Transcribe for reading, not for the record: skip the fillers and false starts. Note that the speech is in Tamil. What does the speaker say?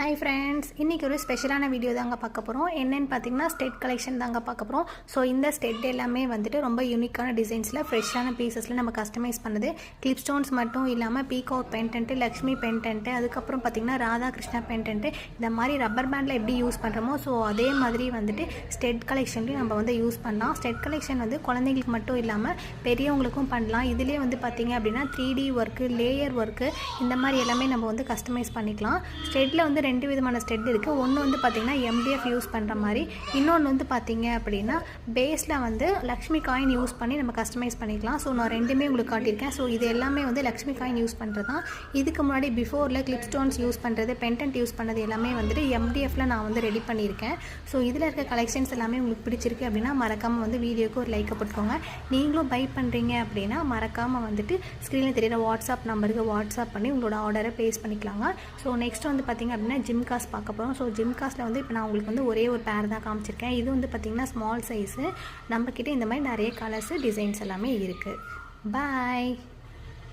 Hi friends, இன்னைக்கு ஒரு ஸ்பெஷலான வீடியோ தாங்க பார்க்க போறோம். என்னன்னு பாத்தீங்கன்னா ஸ்டெட் கலெக்ஷன் தாங்க பார்க்க போறோம். சோ இந்த ஸ்டெட் எல்லாமே வந்துட்டு ரொம்ப யூனிக்கான டிசைன்ஸ்ல ஃப்ரெஷ்ஷான பீசஸ்ல நம்ம கஸ்டமைஸ் பண்ணது. கிளிப் ஸ்டோன்ஸ் மட்டும் இல்லாம பீகாக் பெண்டன்ட், லக்ஷ்மி பெண்டன்ட், அதுக்கு அப்புறம் பாத்தீங்கன்னா ராதா கிருஷ்ணா பெண்டன்ட், இந்த மாதிரி ரப்பர் பேண்ட்ல எப்படி யூஸ் பண்றோமோ சோ அதே மாதிரி வந்துட்டு ஸ்டெட் கலெக்ஷன்லயும் நம்ம வந்து யூஸ் பண்ணலாம். ஸ்டெட் கலெக்ஷன் வந்து குழந்தைகளுக்கு மட்டும் இல்லாம பெரியவங்களுக்கும் பண்ணலாம். இதுலயே வந்து பாத்தீங்க அப்படினா 3D வர்க், லேயர் வர்க் இந்த மாதிரி எல்லாமே நம்ம வந்து கஸ்டமைஸ் பண்ணிக்கலாம். ஸ்டெட்ல வந்து ரெண்டு விதமான ஸ்டெட் இருக்குது. ஒன்று வந்து பார்த்திங்கன்னா MDF யூஸ் பண்ணுற மாதிரி, இன்னொன்று வந்து பார்த்திங்க அப்படின்னா பேஸில் வந்து லக்ஷ்மி காயின் யூஸ் பண்ணி நம்ம கஸ்டமைஸ் பண்ணிக்கலாம். ஸோ நான் ரெண்டுமே உங்களுக்கு காட்டியிருக்கேன். ஸோ இது எல்லாமே வந்து லக்ஷ்மி காயின் யூஸ் பண்ணுறது தான். இதுக்கு முன்னாடி பிஃபோரில் கிளிப் ஸ்டோன்ஸ் யூஸ் பண்ணுறது, பெண்டன்ட் யூஸ் பண்ணது எல்லாமே வந்துட்டு MDFல நான் வந்து ரெடி பண்ணியிருக்கேன். ஸோ இதில் இருக்க கலெக்ஷன்ஸ் எல்லாமே உங்களுக்கு பிடிச்சிருக்கு அப்படின்னா மறக்காமல் வந்து வீடியோக்கு ஒரு லைக்கை போட்டுக்கோங்க. நீங்களும் பை பண்ணுறீங்க அப்படின்னா மறக்காமல் வந்துட்டு ஸ்க்ரீனில் தெரியிற வாட்ஸ்அப் நம்பருக்கு வாட்ஸ்அப் பண்ணி உங்களோட ஆர்டரை ப்ளேஸ் பண்ணிக்கலாங்க. ஸோ நெக்ஸ்ட் வந்து பார்த்திங்க அப்படின்னா ஜிம்காஸ் பார்க்க போகிறோம். ஸோ ஜிம்காஸில் வந்து இப்போ நான் உங்களுக்கு வந்து ஒரே ஒரு பேர் தான் காமிச்சிருக்கேன். இது வந்து பார்த்திங்கன்னா ஸ்மால் சைஸு. நம்மக்கிட்ட இந்த மாதிரி நிறைய கலர்ஸு டிசைன்ஸ் எல்லாமே இருக்குது. பாய்.